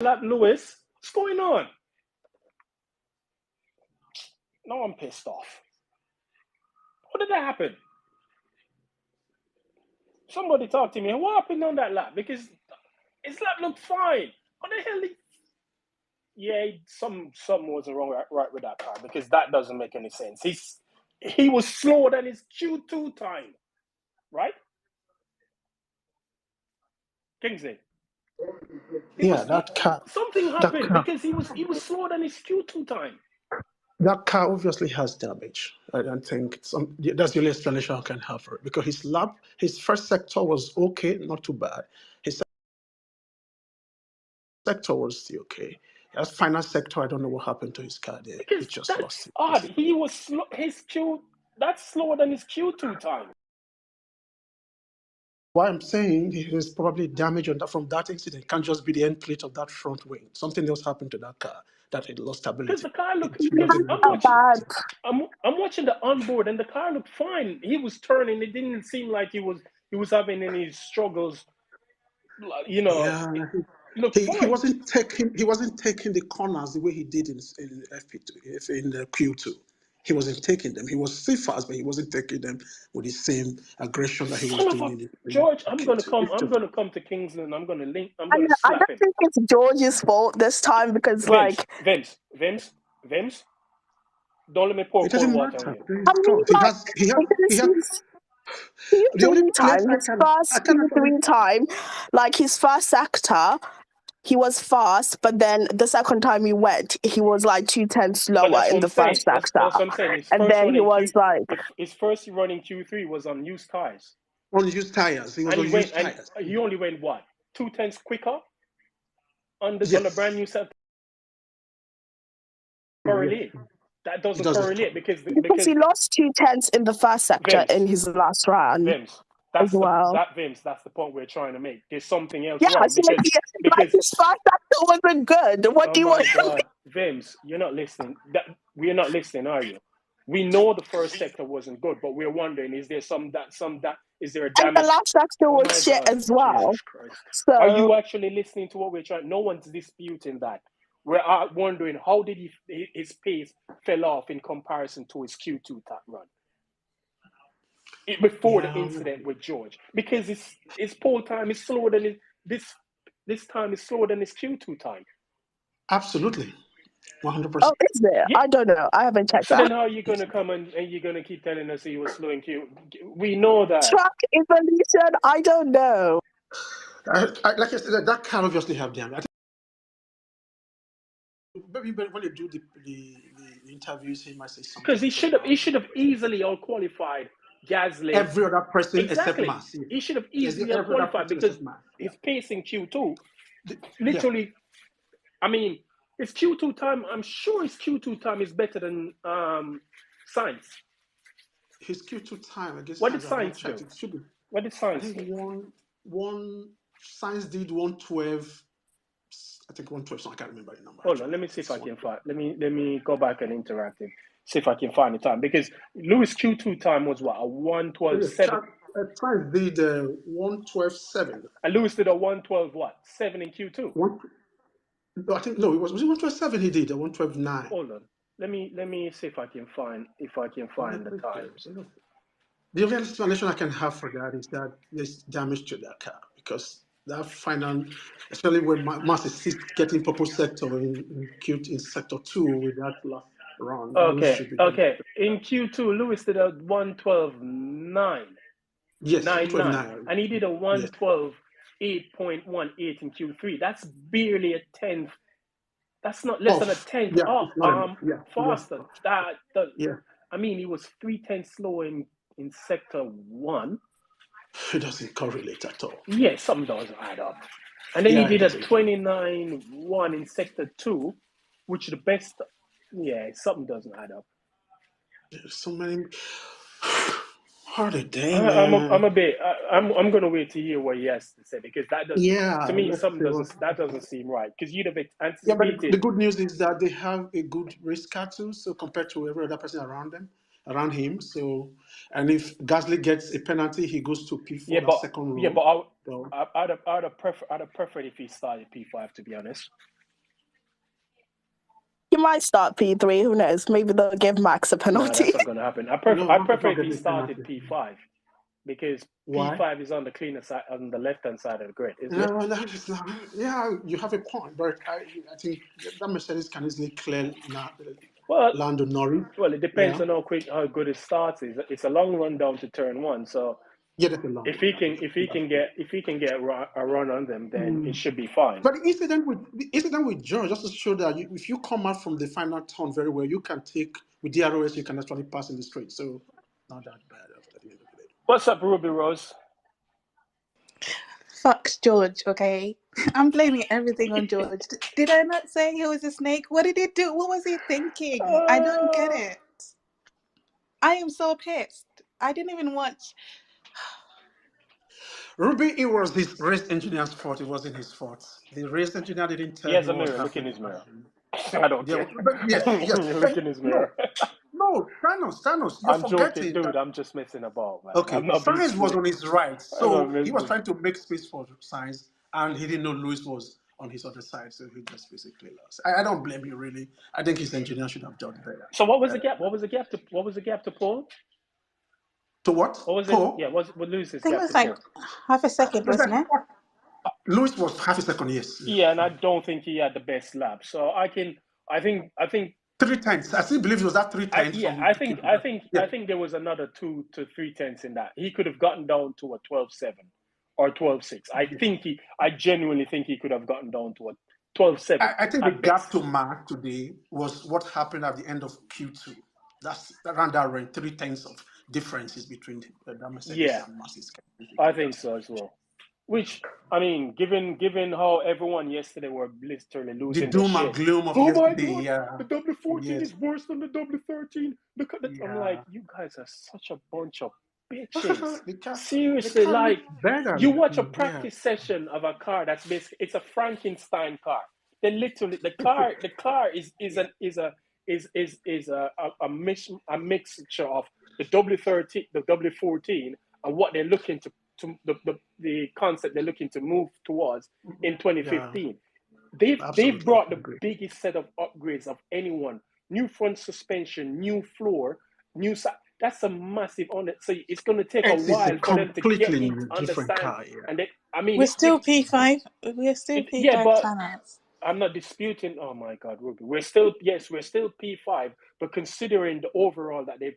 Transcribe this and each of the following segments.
Lap Lewis, what's going on? Now I'm pissed off. What did that happen? Somebody talk to me. What happened on that lap? Because his lap looked fine. What the hell? Yeah, something wasn't wrong right with that car, because that doesn't make any sense. He was slower than his Q2 time, right? Kingsley. That car. Something happened because he was slower than his Q2 time. That car obviously has damage. I don't think that's the only explanation I can have for it, because his first sector was okay, not too bad. His sector was still okay. His final sector, I don't know what happened to his car there. Because He just that's lost it. odd. He was his Q. That's slower than his Q2 time. Why I'm saying there's probably damage on that from that incident. It can't just be the end plate of that front wing. Something else happened to that car that it lost stability. Because the car looked. I'm watching the onboard, and the car looked fine. He was turning. It didn't seem like he was having any struggles. You know. Yeah, he wasn't taking the corners the way he did in FP2 in the Q2. He wasn't taking them. He was still fast, but he wasn't taking them with the same aggression that he was doing in George, I'm gonna come to Kingsland. I'm gonna slap I don't think it's George's fault this time, because Vince, don't let me pour cold water on you. His first sector, he was fast, but then the second time he went, he was like 2 tenths slower in the first sector. That's what I'm saying. And then he was his first running Q3 was on used tires. On used tires, he was on used tires. He only went what, 2 tenths quicker on the brand new set. Correlate. That doesn't correlate because he lost 2 tenths in the first sector in his last run. Vims, that's the point we're trying to make. There's something else wrong. Because his first sector wasn't good. What do you want? God, Vims, you're not listening. We're not listening, are you? We know the first sector wasn't good, but we're wondering: is there is there a damage? And the last sector was shit as well. Jesus Christ. So, are you actually listening to what we're trying? No one's disputing that. We're wondering, how did his pace fell off in comparison to his Q2 run before the incident with George? Because his pole time is slower than this time is slower than his Q2 time. Absolutely. 100%. Oh, is there? Yeah. I don't know. I haven't checked that. So then how are you going to come and you're going to keep telling us he was slow in Q? We know that. Track evolution, I don't know. Like I said, that can obviously have damage. Maybe when they do the interviews, he might say something. Because he should have easily all qualified Gasly. Every other person except Mass. He should have easily all qualified because his pace in Q2, literally, I mean, his Q2 time, I'm sure his Q2 time is better than Sainz. His Q2 time, I guess. What did Sainz do? What did Sainz do? Sainz did 112. I think 112. So I can't remember the number. Hold on, let me see if I can find. Let me go back and interact him. See if I can find the time, because Lewis Q2 time was what, a 112.7. Sainz did 112.7. And Lewis did a 112.7 in Q2. I think no, it was it 112.7 he did, a 112.9. Hold on. Let me see if I can find the times. The only explanation I can have for that is that there's damage to that car, because that final, especially when Mass is getting purple sector in sector 2 with that last run. Okay. In Q2, Lewis did a 112.9. Yes, 9.9. And he did a 112.8.18 in Q3. That's barely a tenth. That's not less than a tenth faster. I mean, he was 3 tenths slower in sector 1. It doesn't correlate at all. Yeah, something doesn't add up. And then he did a 29.1 in sector 2, which the best. Yeah, something doesn't add up. There's so many. Hard a day, I'm gonna wait to hear what he has to say, because that doesn't. To me, that doesn't seem right, because you'd have anticipated. Yeah, but the good news is that they have a good race car too. So compared to every other person around them, around him. So, and if Gasly gets a penalty, he goes to P4, the second row. I'd have preferred if he started P5, to be honest. He might start P3. Who knows? Maybe they'll give Max a penalty. No, that's not going to happen. I prefer if he started P5 because Why? P5 is on the cleaner side, on the left-hand side of the grid, isn't it? No, that is not. Yeah, you have a point, but I think that Mercedes can easily clear Lando Norris. Well, it depends on how good his start is. It's a long run down to turn 1, so yeah, that's a long if he can get a run on them, then it should be fine. But the incident with George, just to show that if you come out from the final turn very well, you can take with DRS, you can actually pass in the straight. So not that bad after the end of the day. What's up, Ruby Rose? Fuck George, okay? I'm blaming everything on George. Did I not say he was a snake? What did he do? What was he thinking? I don't get it. I am so pissed. I didn't even watch. Ruby, it was his race engineer's fault. It wasn't his fault. The race engineer didn't tell him. He has him a mirror. Look in his mirror. I don't care. Yes. Look in his mirror. No, Thanos. You're I'm forgetting. Joking, dude. I'm just messing about, man. Okay, Sainz was on his right, so he was trying to make space for Sainz, and he didn't know Lewis was on his other side, so he just basically lost. I don't blame him really. I think his engineer should have done better. So what was the gap? What was the gap to Paul? To what? What was Paul? it? Yeah, what Lewis's gap? I think it was like half a second, wasn't it? Lewis was half a second, yes. Yeah, and I don't think he had the best lap. So I think 3 tenths. I still believe it was that 3 tenths. I think there was another 2 to 3 tenths in that. He could have gotten down to a 12.7 or 12.6. I genuinely think he could have gotten down to a 12.7. I think the gap to Mark today was what happened at the end of Q2. That's around that range, 3 tenths of differences between that Mercedes and Mercedes. I think so as well. Which, I mean, given how everyone yesterday were literally losing the doom and gloom of yesterday. The W14 is worse than the W13. Look at that. I'm like, you guys are such a bunch of bitches. Seriously, like, you watch a practice session of a car that's basically, it's a Frankenstein car. They literally, the car is a mixture of the W13, the W14, and what they're looking to the concept they're looking to move towards in 2015. They've brought the biggest set of upgrades of anyone. New front suspension, new floor, new side. That's a massive on it. So it's going to take a while for them to get me to understand. Car, And we're still P5. We're still P5. Yeah, but I'm not disputing. Oh my God, Ruby. We're still P5. But considering the overall that they've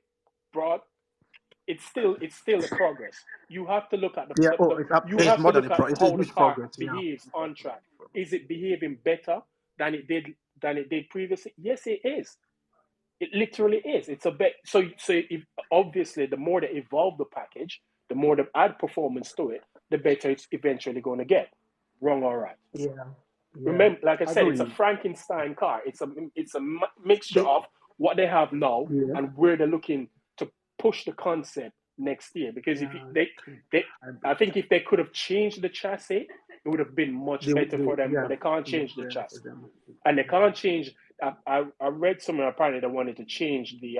brought, it's still a progress. You have to look at how the car behaves on track. Is it behaving better than it did previously? Yes, it is. It literally is. It's a bit. So if, obviously, the more they evolve the package, the more they add performance to it, the better it's eventually going to get. Wrong or right? Yeah. Remember, like I said, it's a Frankenstein car. It's a mixture of what they have now and where they're looking to push the concept next year. Because I think if they could have changed the chassis, it would have been much better for them. But they can't change the chassis, and they can't change. I read somewhere apparently they wanted to change the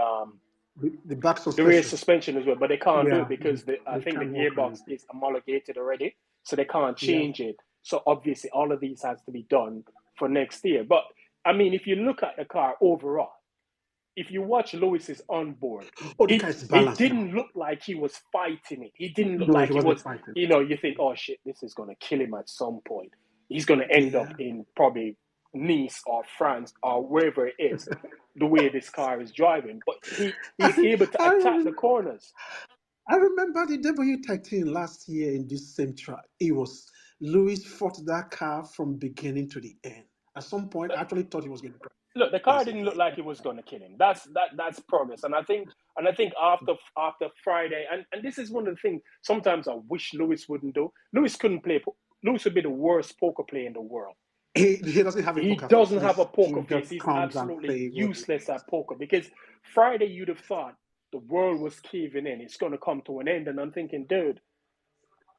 back suspension, the rear suspension as well, but they can't do it because I think the gearbox is homologated already, so they can't change it. So obviously, all of these has to be done for next year. But I mean, if you look at the car overall, if you watch Lewis's onboard, it didn't look like he was fighting it. He didn't look like he was. Fighting. You think, oh shit, this is going to kill him at some point. He's going to end up in probably Nice or France or wherever it is, the way this car is driving. But he's able to attack the corners. I remember the W13 last year in this same track. It was Lewis fought that car from beginning to the end. At some point, I actually thought he was going to crash. Look, the car didn't look like it was going to kill him. That's progress. And I think after Friday, and this is one of the things sometimes I wish Lewis wouldn't do. Lewis couldn't play. Lewis would be the worst poker player in the world. He doesn't have a poker face. He doesn't have a poker face. He's absolutely useless at poker. Because Friday, you'd have thought the world was caving in. It's going to come to an end. And I'm thinking, dude,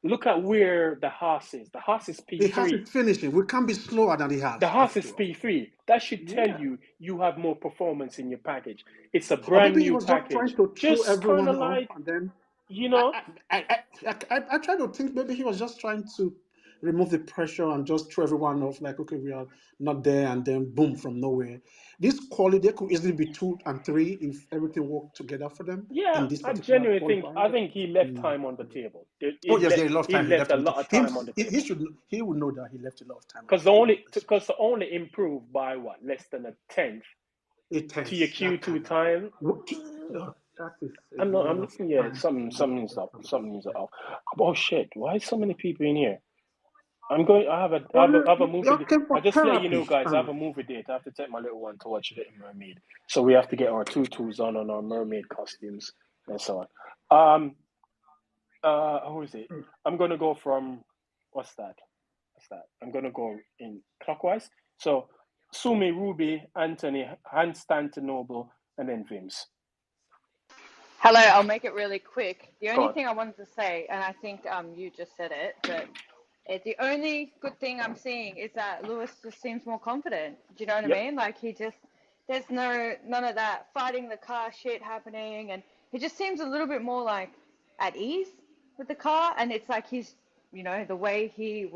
look at where the Haas is. The Haas is The Haas P3. is finishing. We can't be slower than the Haas. The Haas is F2. P3. That should tell Yeah. you have more performance in your package. It's a Or brand maybe he new was just trying package. to throw Just kind everyone of off, like, and then you know, I try to think maybe he was just trying to remove the pressure and just throw everyone off. Like, okay, we are not there, and then boom, from nowhere. This quality, there could easily be 2 and 3 if everything worked together for them in yeah, this I particular genuinely think qualifying. I But think he left time on the table. oh yes, there is a lot of He time he left left a on the lot table. of time on the He table. should he would know that he left a lot of time on Because the table. the only improved by what, less than a tenth It to your takes that Q2 kind time. of that is I'm a not. lot of Yeah, time. something's up. Something's off. Oh shit! Why so many people in here? I'm going. I have a movie. You came I for just to let you know, therapy. guys. I have a movie date. I have to take my little one to watch Little Mermaid. So we have to get our tutus on our mermaid costumes and so on. Who is it? I'm gonna go from what's that? I'm gonna go in clockwise. So Sumi, Ruby, Anthony, Constantinople, and then Vims. Hello, I'll make it really quick. The Go only on. thing I wanted to say, and I think you just said it, but the only good thing I'm seeing is that Lewis just seems more confident. Do you know what I Yep. mean? Like there's none of that fighting the car shit happening, and he just seems a little bit more like at ease with the car, and it's like the way he's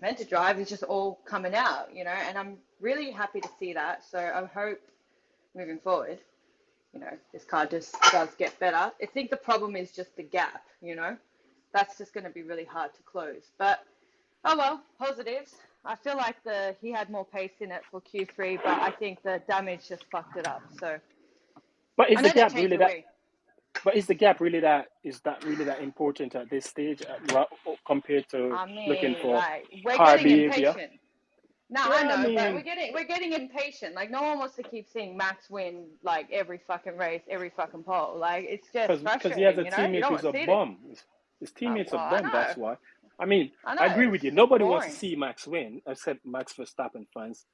meant to drive is just all coming out, and I'm really happy to see that. So I hope moving forward, this car just does get better. I think the problem is just the gap, That's just going to be really hard to close. But, oh well, positives. I feel like he had more pace in it for Q3, but I think the damage just fucked it up. So, But I is the know they gap changed really the that? way. But is the gap really that? Is that really that important at this stage, compared to I looking mean, for like, we're car getting behavior? impatient. No, I Yeah, I know, but mean, we're getting impatient. Like, no one wants to keep seeing Max win like every fucking race, every fucking pole. Like, it's just because he has frustrating, a You teammate don't who's want to a see it. bum. His teammate's a Well, I bum. That's know, why. I mean, I I know. agree with It's you. Nobody wants to boring. see Max win, except Max Verstappen fans.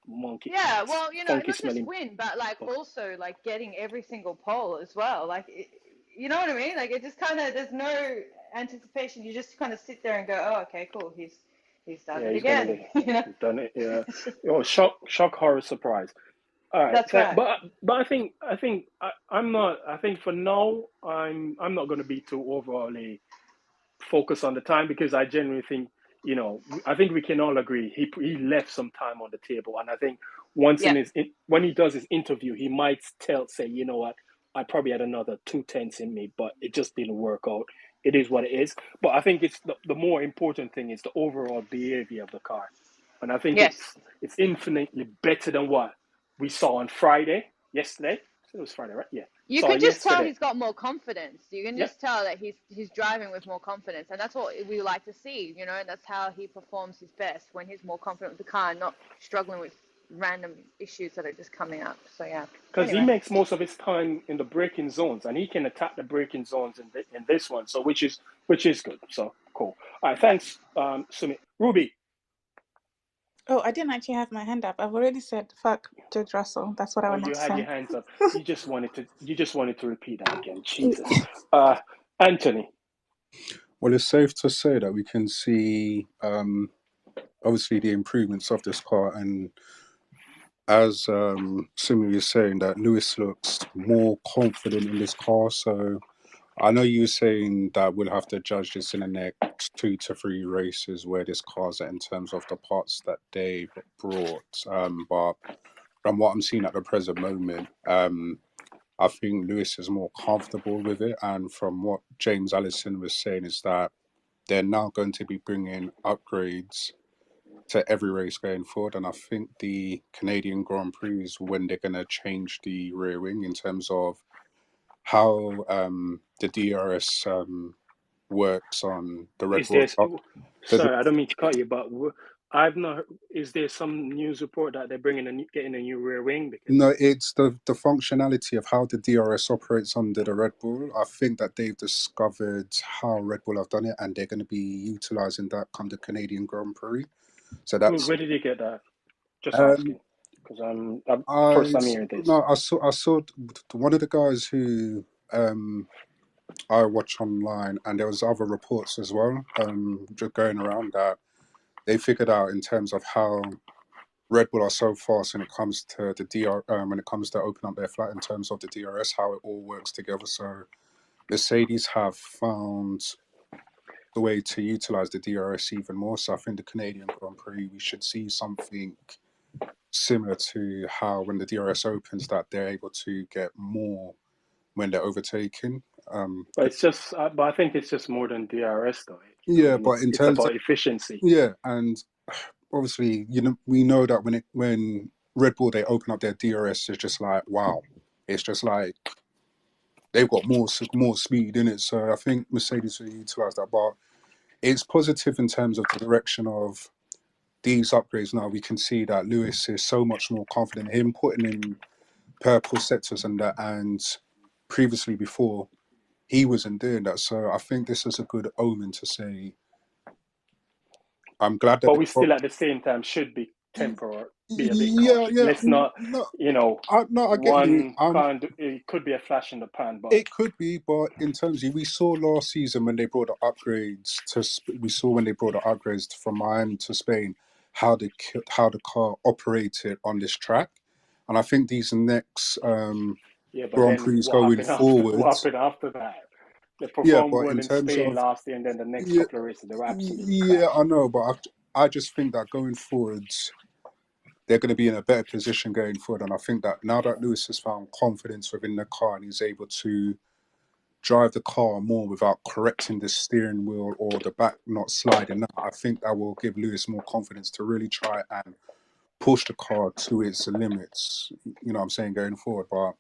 Monkey, Yeah, well, funky not just smelling. win, but like also like getting every single pole as well. Like, you know what I mean? Like, it just kind of there's no anticipation. You just kind of sit there and go, oh, okay, cool. He's done Yeah, it he's done again. it. He's done it. Yeah. Oh, shock, horror, surprise. All right, That's right. but I'm not. I think for now, I'm not going to be too overly focused on the time, because I genuinely think, I think we can all agree he left some time on the table, and I think once Yeah. when he does his interview, he might say, you know what, I probably had another 2 tenths in me, but it just didn't work out. It is what it is. But I think it's the more important thing is the overall behavior of the car, and I think Yes. it's infinitely better than what we saw on yesterday. It was Friday, right? Yeah. You Saw can just tell yesterday. he's got more confidence. You can Yep. just tell that he's driving with more confidence, and that's what we like to see. And that's how he performs his best, when he's more confident with the car and not struggling with random issues that are just coming up. So yeah. Because he Anyway. makes most of his time in the braking zones, and he can attack the braking zones in this one. So which is good. So cool. All right, Yeah. thanks, Sumit. Ruby. Oh, I didn't actually have my hand up. I've already said fuck George Russell. That's what I Oh, wanted you to had your say. hands up. You just wanted to repeat that again. Jesus. Anthony. Well, it's safe to say that we can see, obviously, the improvements of this car, and as Simi was saying, that Lewis looks more confident in this car. So I know you were saying that we'll have to judge this in the next 2 to 3 races where this car's at in terms of the parts that they've brought. But from what I'm seeing at the present moment, I think Lewis is more comfortable with it. And from what James Allison was saying is that they're now going to be bringing upgrades to every race going forward. And I think the Canadian Grand Prix is when they're going to change the rear wing in terms of how the DRS works on the Red Is Bull. there? Sorry, I don't mean to cut you, but I've not. Is there some news report that they're getting a new rear wing? Because No, it's the functionality of how the DRS operates under the Red Bull. I think that they've discovered how Red Bull have done it, and they're going to be utilising that come the Canadian Grand Prix. So that's where did you get that? Just asking, because I'm first time hearing this. I saw one of the guys who I watch online, and there was other reports as well, just going around that they figured out in terms of how Red Bull are so fast when it comes to the when it comes to opening up their flat in terms of the DRS, how it all works together. So Mercedes have found the way to utilize the DRS even more. So I think the Canadian Grand Prix, we should see something similar to how when the DRS opens, that they're able to get more when they're overtaking. But it's just, but I think it's just more than DRS though. Yeah, but in it's terms about of efficiency. yeah, and obviously, we know that when Red Bull they open up their DRS, it's just like wow, it's just like they've got more speed in it. So I think Mercedes will utilize that, but it's positive in terms of the direction of these upgrades. Now we can see that Lewis is so much more confident. Him putting in purple sectors and that, and previously before he wasn't doing that. So I think this is a good omen to say. I'm glad that. But we still at the same time should be temporary, be a bit Yeah, cautious. yeah. Let's not, No, I get you. one can't. It could be a flash in the pan, but It could be, but in terms of we saw last season when they brought the upgrades from Miami to Spain, how the car operated on this track, and I think these next yeah. But Grand then Prix what going happened after? forward. What happened after that? They Yeah, performed but well in in terms Spain of last year, and then the next yeah, couple of races they were absolutely yeah, crap. I know, but I just think that going forward, they're going to be in a better position going forward, and I think that now that Lewis has found confidence within the car and he's able to drive the car more without correcting the steering wheel or the back not sliding out, I think that will give Lewis more confidence to really try and push the car to its limits, you know what I'm saying, going forward. But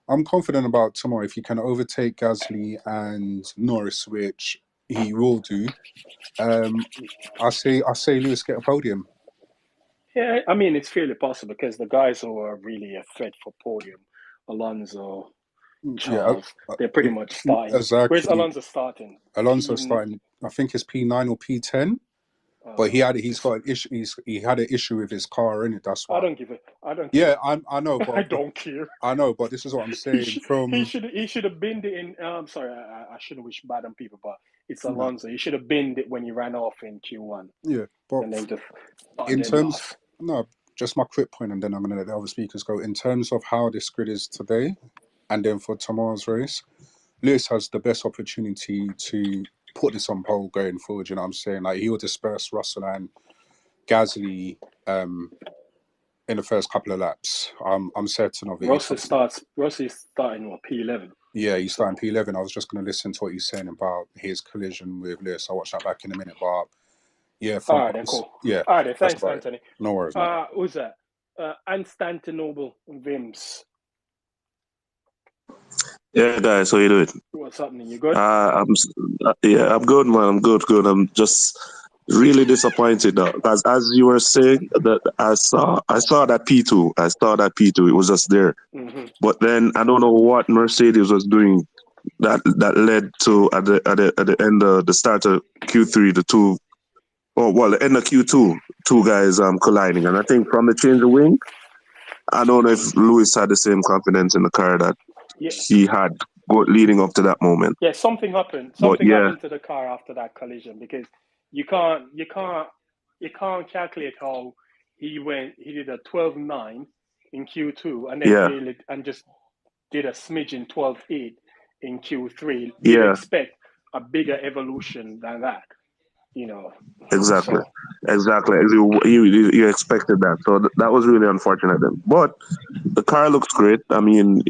I'm confident about tomorrow. If he can overtake Gasly and Norris, which he will do, I say Lewis get a podium. Yeah, I mean it's fairly possible because the guys who are really a threat for podium, Alonso, Yeah, Charles, they're pretty much starting. Where's exactly. Alonso starting? Alonso starting, I think it's P9 or P10. But he's got an issue. He had an issue with his car in it. That's why. I don't Yeah, care. I know, I but don't care. I know, but this is what I'm saying. He should have binned it in. I'm sorry, I shouldn't wish bad on people, but it's No, Alonso. He should have binned it when he ran off in Q1, yeah, but and then just in then terms, lost. no, just my quick point, and then I'm going to let the other speakers go. In terms of how this grid is today, and then for tomorrow's race, Lewis has the best opportunity to put this on pole going forward. You know what I'm saying? Like he will disperse Russell and Gasly in the first couple of laps. I'm certain of it. Russell is starting what P11. Yeah, he's starting P11. I was just going to listen to what he's saying about his collision with Lewis. I'll watch that back in a minute. But yeah, All right, then cool. yeah, All right, then, that's thanks, about it. Anthony. No worries, man. Who's that? Constantinople Vims. Yeah, guys, how you doing? What's happening? You good? I'm good, man. I'm good. I'm just really disappointed now because, as you were saying, that I saw that P2. I saw that P2. It was just there, but then I don't know what Mercedes was doing that led to at the end of the start of Q3, the end of Q2, two guys colliding, and I think from the change of wing, I don't know if Lewis had the same confidence in the car that he had leading up to that moment. Yeah, something happened. Something happened to the car after that collision because you can't calculate how he did a 12.9 in Q2 and then just did a smidgen 12.8 in Q3. You'd expect a bigger evolution than that, you know. Exactly. You expected that, so that was really unfortunate. Then, but the car looks great. I mean,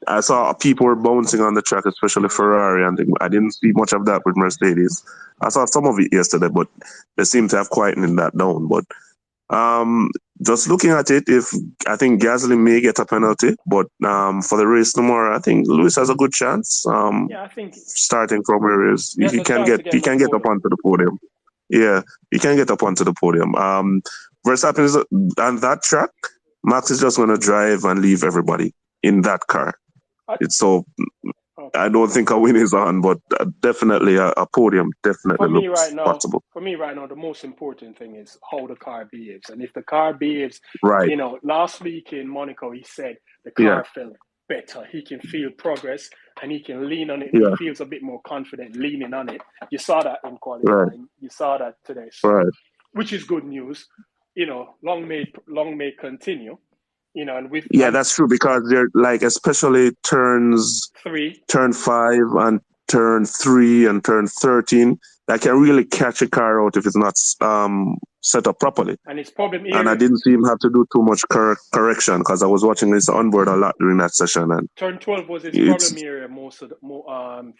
I saw people were bouncing on the track, especially Ferrari, and I didn't see much of that with Mercedes. I saw some of it yesterday, but they seem to have quietened that down. But just looking at it, I think Gasly may get a penalty, but for the race tomorrow, I think Lewis has a good chance. I think starting from where he is, he can get up onto the podium. Yeah, he can get up onto the podium. Verstappen is on that track. Max is just going to drive and leave everybody in that car. I don't think a win is on, but definitely a podium definitely looks possible. For me right now, the most important thing is how the car behaves. And if the car behaves, right. Last week in Monaco, he said the car felt better. He can feel progress. and he can lean on it, and Yeah. he feels a bit more confident leaning on it. You saw that in qualifying. Right. You saw that today, so, Right. which is good news. Long may continue. And with Yeah, that's true, because they're like, especially turn 5 and turn 3 and turn 13, that can really catch a car out if it's not set up properly. And his problem And I didn't see him have to do too much correction, because I was watching this onboard a lot during that session. And turn 12 was his problem area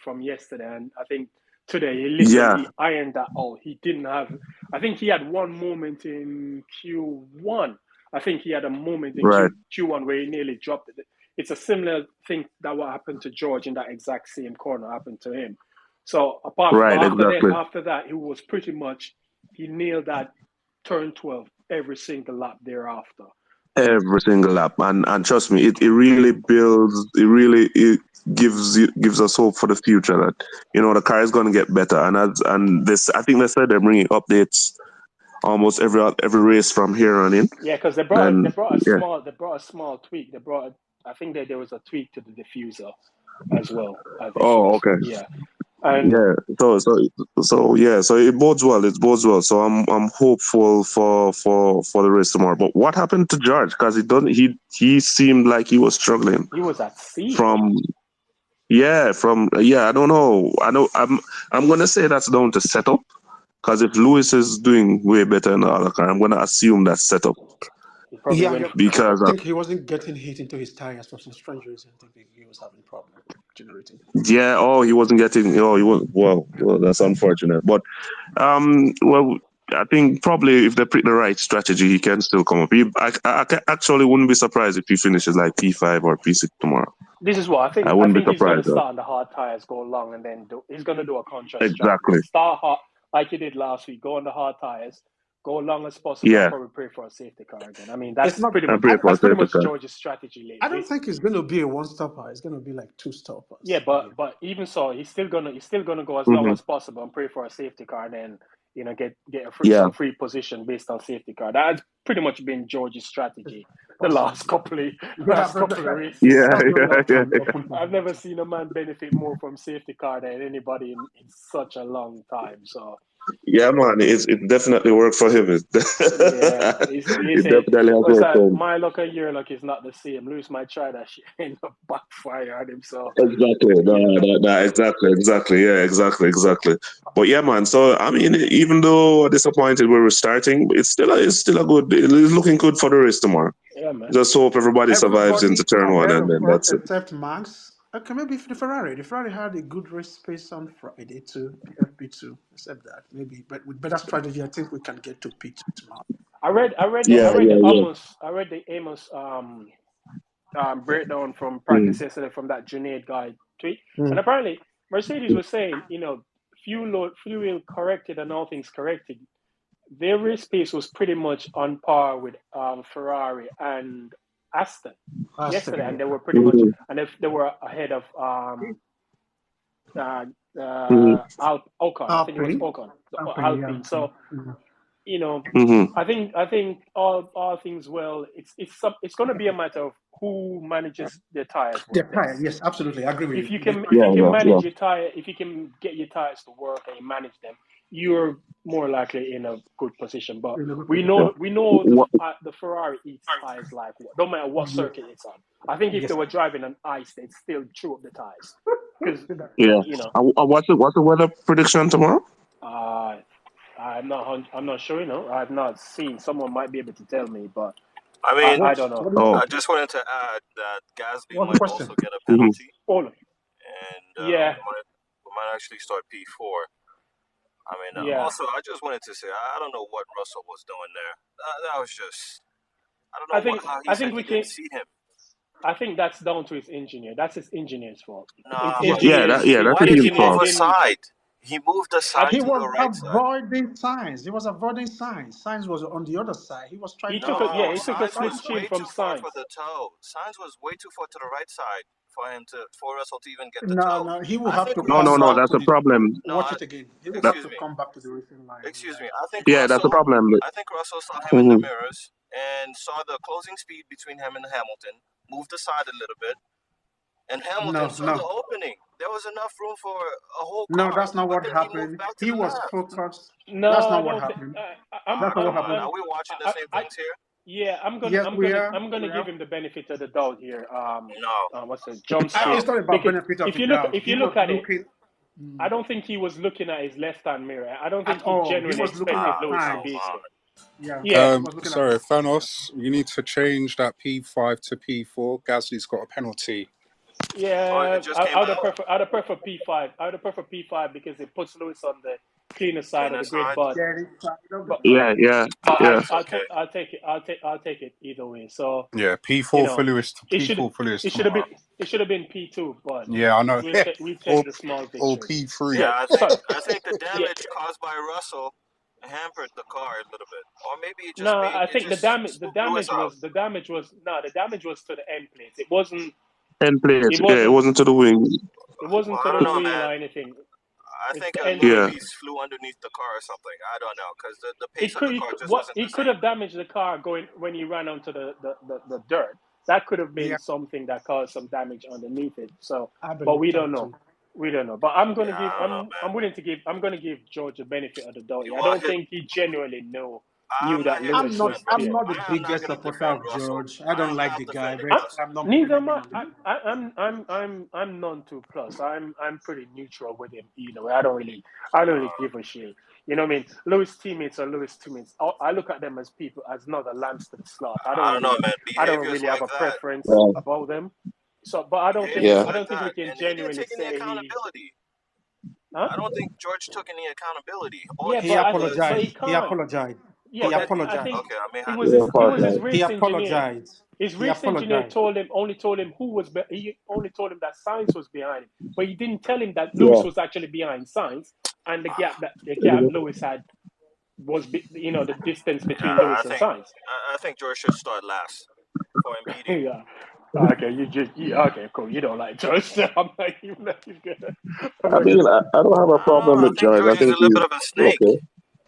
from yesterday, and I think today he literally ironed that out. He didn't have. I think he had one moment in Q1. I think he had a moment in Q1 where he nearly dropped it. It's a similar thing that what happened to George in that exact same corner happened to him. So after that, he nailed that turn 12 every single lap thereafter. Every single lap, and trust me, it really builds. It gives us hope for the future that the car is going to get better. And this, I think they said they're bringing updates almost every race from here on in. Yeah, because they brought a small tweak. I think that there was a tweak to the diffuser as well. Okay. Yeah. So it bodes well. It bodes well. So I'm hopeful for the race tomorrow. But what happened to George? Because he seemed like he was struggling. He was at sea. I don't know. I'm gonna say that's down to setup. Because if Lewis is doing way better in the other car, I'm gonna assume that's setup. Because I think he wasn't getting hit into his tires for some strange reason. I think he was having problem generating. Yeah. Oh, he wasn't getting. Oh, he was. Well, that's unfortunate. But I think probably if they pick the right strategy, he can still come up. I actually wouldn't be surprised if he finishes like P5 or P6 tomorrow. This is what I think. I think he's going to start on the hard tires, go long, and then he's going to do a contrast. Exactly. Start hot like he did last week. Go on the hard tires, go long as possible. Yeah. And probably pray for a safety car again. I mean, that's pretty much George's strategy lately. I don't think it's going to be a one-stopper. It's going to be like two stoppers. Yeah, but even so, he's still gonna go as long as possible and pray for a safety car, and then get some free position based on safety car. That has pretty much been George's strategy the last couple of races. Yeah. I've never seen a man benefit more from safety car than anybody in such a long time. So. Yeah, man, it definitely worked for him. It definitely has worked for him. My luck and your luck is not the same. Lewis might try that shit and backfire on him. So exactly, exactly. Yeah, exactly. But yeah, man. So I mean, even though disappointed where we're starting, it's still a good. It's looking good for the race tomorrow. Yeah, man. Just hope everybody survives into turn 1, and then that's it. Except Max. Okay, maybe for the Ferrari. The Ferrari had a good race pace on Friday too, FP2. Except that, maybe, but with better strategy, I think we can get to P2 tomorrow. I read the Amos breakdown from practice yesterday from that Junaid guy tweet, and apparently Mercedes was saying, fuel corrected and all things corrected, their race pace was pretty much on par with Ferrari and Aston yesterday, and they were pretty much, and if they were ahead of Ocon. I think it was Ocon, Alpine. So I think all things well. It's going to be a matter of who manages their tires. Yes, absolutely, I agree with you. If you can manage your tire, if you can get your tires to work and you manage them, you're more likely in a good position. But we know the Ferrari eats tires like no matter what circuit it's on. I think if they were driving on ice, they'd still chew up the tires. What's the weather prediction tomorrow? I'm not sure. I've not seen. Someone might be able to tell me, but I don't know. I just wanted to add that Gasly might also get a penalty, and we might actually start P4. Also, I just wanted to say I don't know what Russell was doing there. That was just I don't know how he didn't see him. I think that's down to his engineer. That's his engineer's fault. Why did he move aside? He moved aside to the right side. He was avoiding Sainz. Sainz was on the other side. He was trying to... He took a split stream from Sainz. For the toe. Sainz was way too far to the right side for Russell to even get the toe. No, he will have to... No, that's a problem. Watch it again. He will have to come back to the racing line. Excuse me. I think that's a problem. I think Russell saw him in the mirrors and saw the closing speed between him and Hamilton, moved aside a little bit, and Hamilton saw the opening. There was enough room for a whole car. No, that's not But what then he moved happened. back to He the was left. focused. No, that's not I what don't think. happened. That's not what happened. Are we watching the same things here? Yeah, I'm Yes, we are. give him the benefit of the doubt here. No. What's it? Jump It's street. not about benefit of If the you doubt. look at it, looking I don't think he was looking at his left-hand mirror. I don't think at he all. He genuinely was looking expected at Lewis to time. be here. Yeah. Yeah. He was looking Sorry, at Thanos, you need to change that P5 to P4. Gasly's got a penalty. Yeah, it just came out? I'd have preferred P5. I would have preferred P5 because it puts Lewis on the cleaner side of the grid. But I'll take it. I'll take it either way. So yeah, P4 for Lewis. P4 for Lewis. It should have been P2. But yeah, I know. We take the small victory. Or P3. Yeah, I think the damage caused by Russell hampered the car a little bit, or maybe it just I think the damage was to the end plates. It wasn't End plates. It wasn't to the wing. It wasn't to the wheel or anything. I think Louis flew underneath the car or something. I don't know, because the pace of the car just wasn't the same. He could have damaged the car when he ran onto the dirt. That could have been something that caused some damage underneath it. So, but we don't know. We don't know. But I'm going to give. I'm willing to give. I'm going to give George the benefit of the doubt. I don't think he genuinely knew that Lewis was here. I'm not the biggest supporter of George. I don't like the guy. I'm not. Neither am I. I'm none too plus. I'm pretty neutral with him either way. I don't really give a shit. You know what I mean? Lewis teammates are Lewis teammates. I look at them as people, as not a lambs to the slaughter. I don't know, man. I don't really have a preference about them. So, but I don't think we can genuinely say I don't think George took any accountability. He apologized. He apologized. Yeah, he apologized. Okay, I mean, it was his race engineer. His race engineer only told him that Sainz was behind him, but he didn't tell him that Lewis was actually behind Sainz, and the gap Lewis had was the distance between Lewis and Sainz. I think George should start last for impeding. Yeah. Okay, okay, cool. You don't like George. I'm like, I don't have a problem with George. I think he's a little bit of a snake. Okay.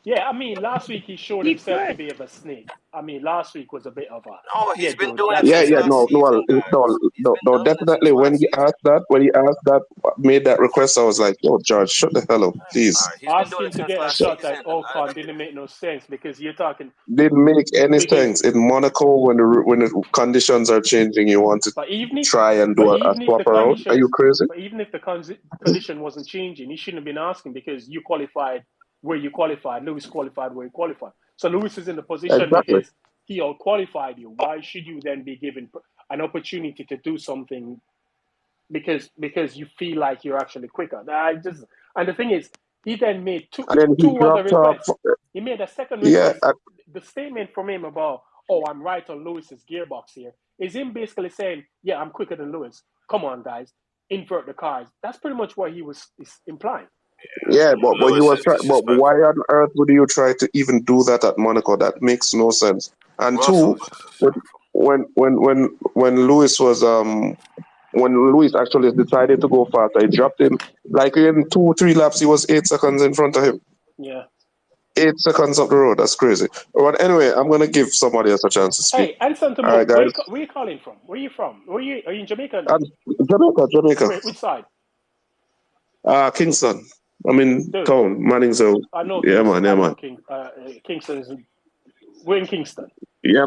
Yeah, I mean, last week he showed himself to be of a snake. I mean, last week was a bit of a. No, he's been doing No, definitely. When he asked that, made that request, I was like, "Yo, George, shut the hell up, please." Asking to get a shot at Ocon didn't make no sense because you're talking. Didn't make any sense in Monaco when the conditions are changing. You want to try and do a swap around? Are you crazy? But even if the condition wasn't changing, he shouldn't have been asking because you qualified where you qualified. Lewis qualified where he qualified. So Lewis is in the position because he out-qualified you. Why should you then be given an opportunity to do something because you feel like you're actually quicker? And the thing is, he then made two other requests. He made a second request. The statement from him about, I'm right on Lewis's gearbox here, is him basically saying, yeah, I'm quicker than Lewis. Come on, guys. Invert the cars. That's pretty much what he was implying. Yeah, but you were but why on earth would you try to even do that at Monaco? That makes no sense. And two, when Lewis was when Lewis actually decided to go fast, I dropped him like in 2-3 laps. He was 8 seconds in front of him. Yeah, 8 seconds up the road. That's crazy. But anyway, I'm gonna give somebody else a chance to speak. Hey, Anson, all right, guys. Where are you calling from? Where are you from? Are you in Jamaica? Jamaica. Which side? Kingston. I'm in town, Manning Zone. I know. Yeah, man. Kingston's. We're in Kingston. Yeah,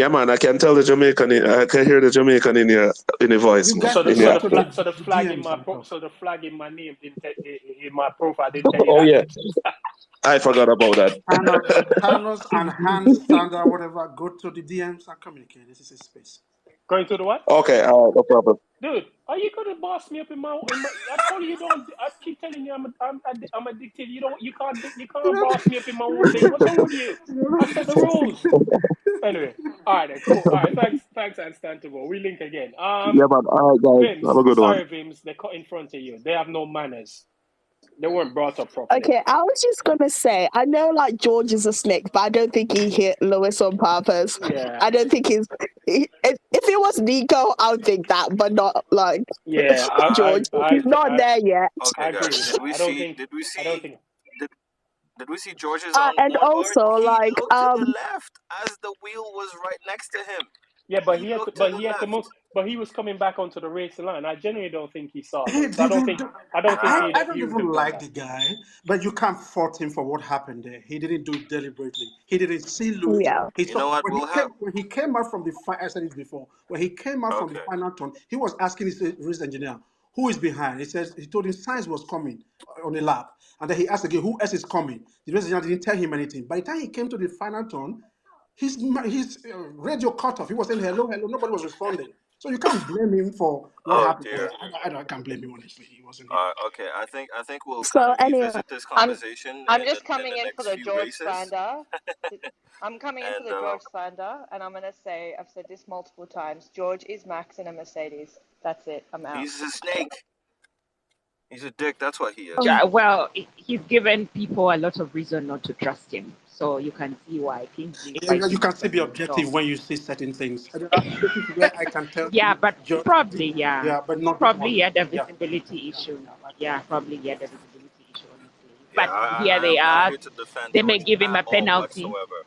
man. I can tell the Jamaican. I can hear the Jamaican in your voice. So the flag in my name in my profile didn't tell you. Oh yeah, I forgot about that. Thanos and Hans, Sandra, whatever. Go to the DMs and communicate. This is a space. Going to the what? Okay, no problem. Dude, are you gonna boss me up in my I told you don't. I keep telling you I'm addicted. You can't boss me up in my own thing. What's wrong with you? I set the rules. Anyway, all right, cool. All right, thanks, Unstantable. We link again. Yeah, man. All right, guys. Vims, have a good one. Sorry, Vims. They cut in front of you. They have no manners. They weren't brought up properly. Okay, I was just gonna say, I know like George is a snake, but I don't think he hit Lewis on purpose. Yeah. I don't think if it was Nico, I would think that, but not like George. He's not there yet. Okay, guys. Did we see George's and also he like looked to the left as the wheel was right next to him. Yeah, but he had to move. But he was coming back onto the racing line. I genuinely don't think he saw He Lewis. I don't didn't think. do. I don't think I don't he would even have done like that. the guy, but you can't fault him for what happened there. He didn't do it deliberately. He didn't see Lewis. Yeah. He You know saw what? when he came out from the I said it before. When he came out from the Okay. final turn, he was asking his race engineer who is behind. He told him Sainz was coming on the lap, and then he asked again who else is coming. The race engineer didn't tell him anything. By the time he came to the final turn, his radio cut off. He was saying hello, hello. Nobody was responding. So you can't blame him for what Oh happened dear. there. I can't blame him honestly. He wasn't. Okay. I think we'll kind So of anyway, revisit this conversation I'm in just the coming in for next the few George races. slander. I'm coming in for And the George slander, and I'm gonna say I've said this multiple times. George is Max in a Mercedes. That's it. I'm out. he's a snake. He's a dick. That's what he is. Well, he's given people a lot of reason not to trust him. So you can see why Kingsley Yeah, fighting you can for still be him. objective So when you see certain things. There are places where I can tell yeah, you, but probably yeah, but not this probably one. he had a Yeah, visibility issue. Yeah, probably he had a visibility issue. Honestly, Yeah, but here I they am not are. here to defend They may George give him at a all penalty. whatsoever.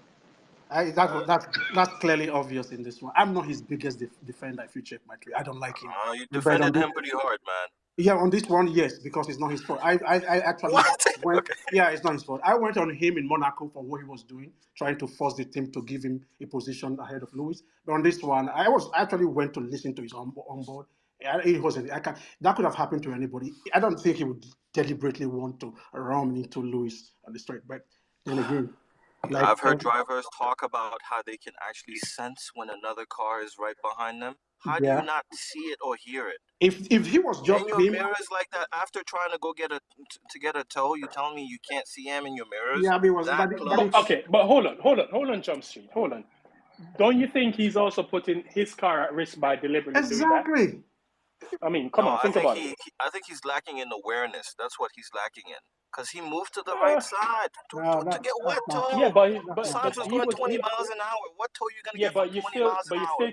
that's clearly obvious in this one. I'm not his biggest defender. If you check my tweet, I don't like him. You But on defended this, him pretty hard, man. yeah, on this one, yes, because it's not his fault. I actually What? went. Okay. Yeah, it's not his fault. I went on him in Monaco for what he was doing, trying to force the team to give him a position ahead of Lewis. But on this one, I was actually went to listen to his on board. It wasn't. That could have happened to anybody. I don't think he would deliberately want to ram into Lewis on the straight. But then again, like I've heard drivers talk about how they can actually sense when another car is right behind them. How do you yeah, not see it or hear it? if he was just In your him, mirrors like that, after trying to go get to get a tow, you tell me you can't see him in your mirrors yeah, he was. that But close? okay, but hold on, Jump Street, hold on. Don't you think he's also putting his car at risk by deliberately doing that? Exactly. I mean, come No, on, I think think about it. I think he's lacking in awareness. That's what he's lacking in. Because he moved to the right side No, to get what that's not Yeah, true. tow? That's not but Sainz true. was going 20 miles an hour. What tow you gonna yeah, get from 20 miles an hour?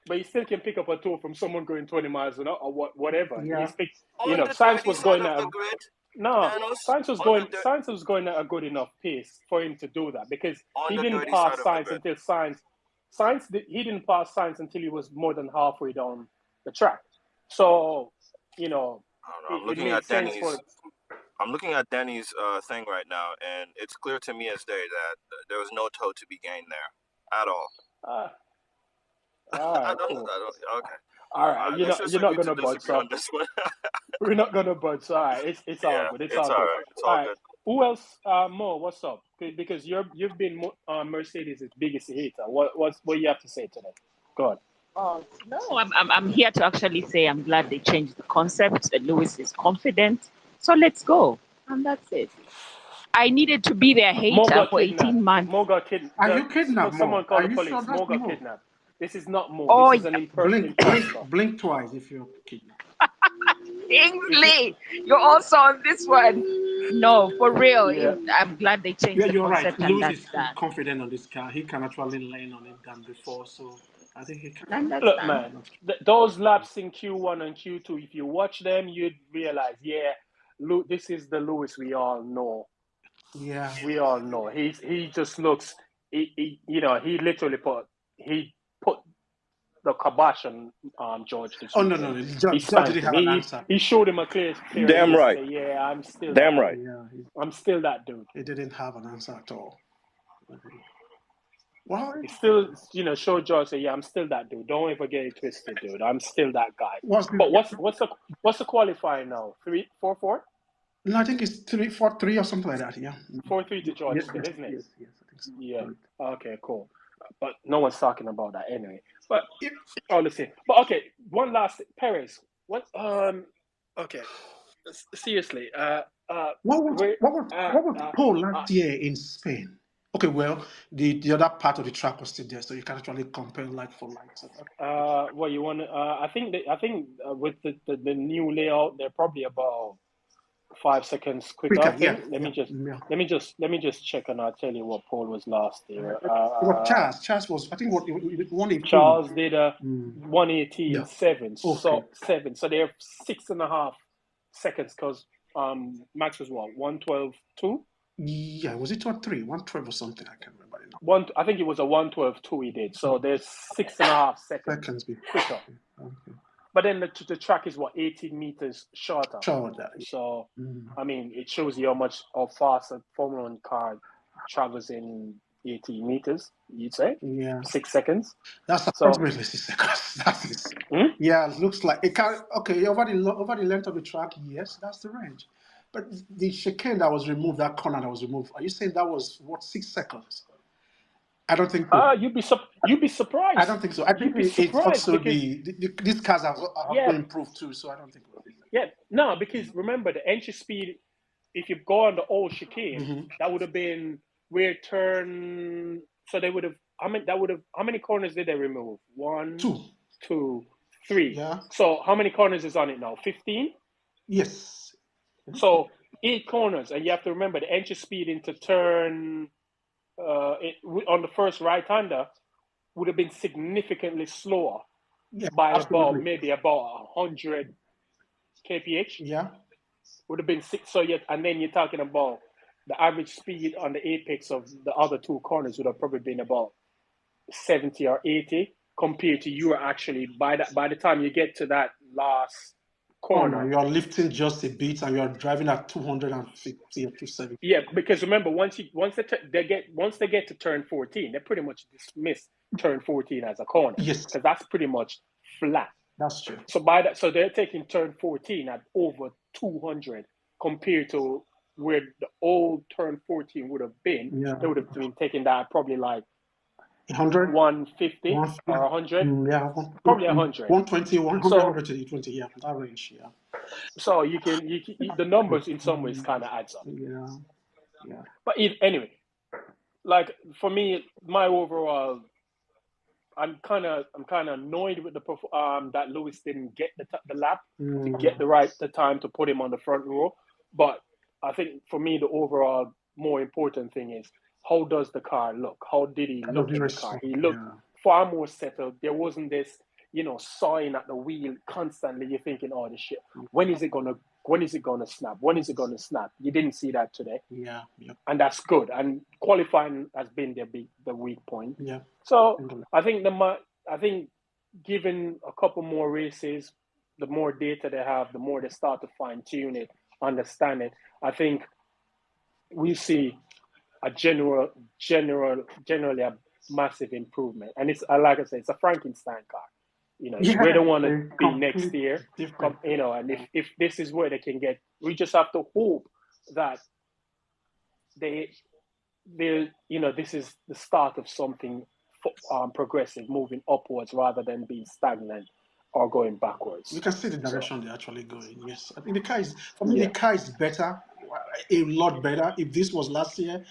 but you still can pick up a tow from someone going 20 miles an hour or whatever. Yeah. On the Sainz dirty was side going of at the grid, no, Thanos. On the Sainz was going at a good enough pace for him to do that because he didn't dirty pass side of the Sainz grid. until he didn't pass Sainz until he was more than halfway down the track. So, I don't know. it made sense for I'm looking at Denny's thing right now, and it's clear to me as day that there was no tow to be gained there at all. all right, cool. Okay. All right, Let's just you're not agree to gonna budge, disagree so on this one. we're not gonna budge. So, all right, it's all Yeah, good. It's it's all all good. right. It's All all right, good. who else? Mo, what's up? Because you've been Mercedes' biggest hater. What you have to say today? Go on. Oh no, I'm here to actually say I'm glad they changed the concept. Lewis is confident, so let's go, and that's it. I needed to be their Mo hater got for 18 kidnapped. months. Mo got kidnapped. Are you kidnapped, Someone Mo? called Are the you sure police. that's Mo got Mo? kidnapped. This is not Mo. This Oh, is an imposter. Blink twice if you're kidnapped. Kingsley, you're also on this one. No, for real. Yeah. I'm glad they changed Yeah, the you're right. concept, and Lewis that's is that. confident on this car. He can actually lean on it than before, so I think he can. And that's Look, that. man, those laps in Q1 and Q2, if you watch them, you'd realize, this is the Lewis we all know. Yeah. We all know. He just looks. He literally put the kibosh on George this Oh no, weekend. no, He George spanked didn't him. have an answer. He showed him a clear Damn right. yesterday. Yeah, I'm still Damn that right. dude. Yeah, I'm still that dude. he didn't have an answer at all. Well, He still, showed George say, I'm still that dude. Don't ever get it twisted, dude. I'm still that guy. But what's the qualifier now? 3-4-4? No, I think it's 3-4-3 or something like that. Yeah. 4-3 to George Yes, still, isn't it? yes, I think so. Yeah. Okay, cool. But no one's talking about that anyway. But listen. But okay, one last thing. Perez. What? Okay. Seriously. What was Paul last year in Spain? Okay, well, the other part of the track was still there, so you can actually compare like for like. So what you want? I think with the new layout, they're probably about 5 seconds quicker. I think. Let me just check, and I'll tell you what Paul was last year. Charles was, I think, what 118. Charles did a 118.7. Okay. 7. So they're 6.5 seconds because Max was what 112.2. Yeah, was it 2-3, 112 or something? I can't remember now. I think it was a 112.2 he did. So there's 6.5 seconds quicker. Okay. But then the track is what 18 meters shorter. Shorter. So I mean, it shows you how fast a Formula One car travels in 18 meters. You'd say 6 seconds. That's approximately 6 seconds. That is. Yeah, it looks like it can. Okay, over the length of the track, yes, that's the range. But the chicane that was removed, that corner that was removed, are you saying that was what 6 seconds? I don't think so. You'd be surprised. I don't think so. I think it's also these cars have also improved too, so I don't think. Yeah, no, because remember the entry speed. If you go on the old chicane, that would have been where turn. So they would have. How many corners did they remove? 1, 2, 3. Yeah. So how many corners is on it now? 15. Yes. So 8 corners, and you have to remember the entry speed into turn. On the first right-hander would have been significantly slower by about 100 kph. Yeah, would have been 6. So and then you're talking about the average speed on the apex of the other 2 corners would have probably been about 70 or 80 compared to you are actually by the time you get to that last corner, you're lifting just a bit and you're driving at 250 or 270. Yeah, because remember, once they get to turn 14, they pretty much dismiss turn 14 as a corner. Yes, because that's pretty much flat. That's true. So they're taking turn 14 at over 200 compared to where the old turn 14 would have been. Yeah. They would have been taking that probably like 100, 150 or 100. Yeah, probably 100. 120, 120, yeah, that range, yeah. So you can the numbers in some ways kind of adds up. Yeah. But anyway, like for me, my overall, I'm kind of annoyed with that Lewis didn't get the lap to get the time to put him on the front row. But I think for me, the overall more important thing is how does the car look? How did he look in the car? He looked far more settled. There wasn't this, sawing at the wheel constantly. You're thinking, oh, this shit. When is it gonna snap? When is it gonna snap? You didn't see that today. Yeah. And that's good. And qualifying has been the weak point. Yeah. So I think given a couple more races, the more data they have, the more they start to fine tune it, understand it. I think we see a generally a massive improvement. And it's like I said, it's a Frankenstein car. It's where they want to be next year. And if this is where they can get, we just have to hope that this is the start of something progressive, moving upwards rather than being stagnant or going backwards. You can see the direction they're actually going. Yes, I think the car is, for me, the car is better, a lot better. If this was last year,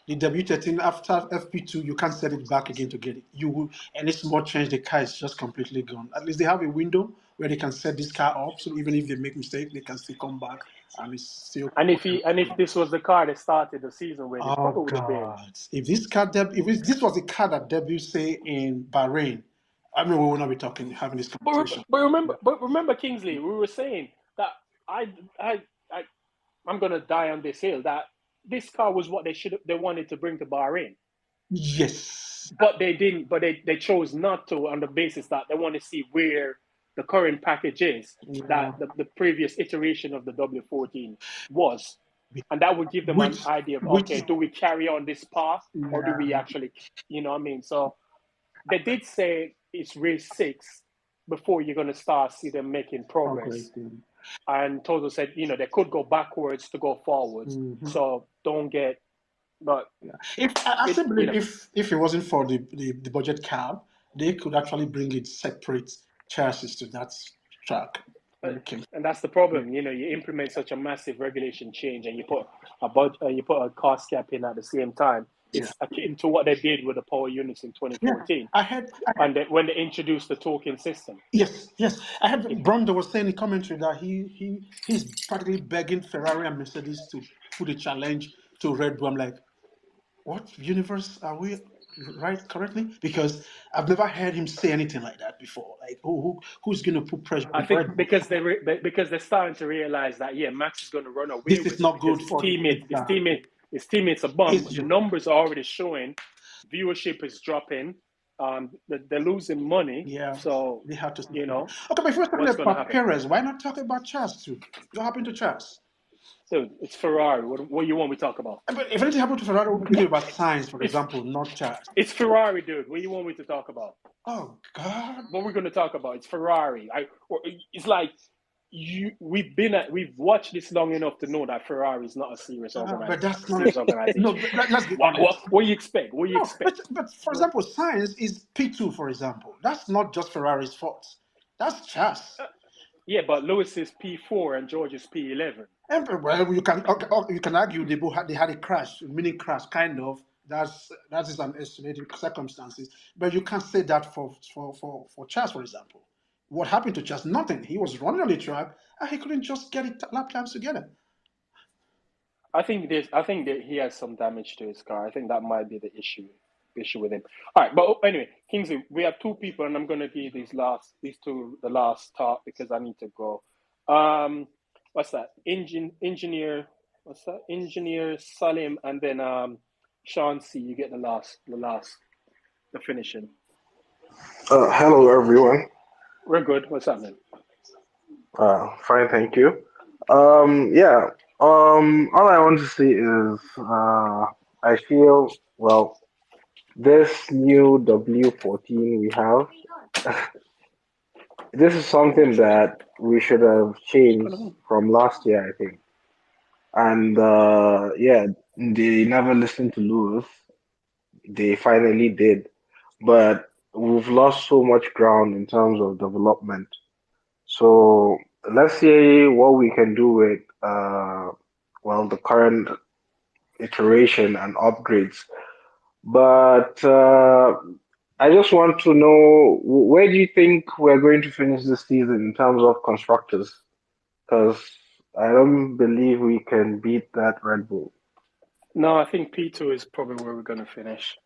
the W13 after FP2, you can't set it back again to get it. Any small change, the car is just completely gone. At least they have a window where they can set this car up, so even if they make mistake, they can still come back and it's still. And if this was the car that started the season with, oh God! If this was the car that debuted, say in Bahrain, I mean, we will not be having this conversation. But remember, Kingsley, we were saying that I'm gonna die on this hill that this car was what they wanted to bring to Bahrain. Yes. But they didn't. But they chose not to on the basis that they want to see where the current package is that the previous iteration of the W14 was. And that would give them an idea of, okay, do we carry on this path or do we actually, So they did say it's race 6 before you're going to start see them making progress. And Toto said, they could go backwards to go forwards. So don't get, but if it wasn't for the budget cab, they could actually bring it separate chassis to that track. And that's the problem, you implement such a massive regulation change and you put a cost cap in at the same time. It's akin to what they did with the power units in 2014. And when they introduced the token system. Yes. I heard Brondo was saying in commentary that he's practically begging Ferrari and Mercedes to put a challenge to Red Bull. I'm like, what universe are we right correctly? Because I've never heard him say anything like that before. Like, who's going to put pressure? I think because they're starting to realize that Max is going to run away. This is not good for his teammate. His teammates a bum. The numbers are already showing viewership is dropping. They're losing money. Yeah. So they have to. Okay, but if we're talking about Perez, why not talk about Charles too? What happened to Charles? So it's Ferrari. What do you want me to talk about? But if anything happened to Ferrari, we're talking about Sainz, for example, not Charles. It's Ferrari, dude. What do you want me to talk about? Oh God! What we're going to talk about? It's Ferrari. It's like we've watched this long enough to know that Ferrari is not a serious organization. But that's not organization. No, let's be honest. What do you expect? What do you expect? But for example, Sainz is P2, for example. That's not just Ferrari's fault. That's Charles. Yeah, but Lewis is P4 and George is P11. Well, you can argue they had a crash, a mini crash, kind of. That is an estimated circumstances, but you can't say that for Charles, for example. What happened to Charles? Nothing. He was running on the track and he couldn't just get it lap times together. I think that he has some damage to his car. I think that might be the issue with him. All right, but anyway, Kingsley, we have two people, and I'm going to give these two the last talk because I need to go. What's that? Engineer Salim, and then Sean C. You get the finishing. Hello, everyone. We're good. What's happening? Fine, thank you. Yeah. All I want to say is, I feel this new W14 we have, this is something that we should have changed from last year, I think. And yeah, they never listened to Lewis. They finally did, but we've lost so much ground in terms of development. So let's see what we can do with the current iteration and upgrades. But I just want to know, where do you think we're going to finish this season in terms of constructors? Because I don't believe we can beat that Red Bull. No, I think P2 is probably where we're going to finish.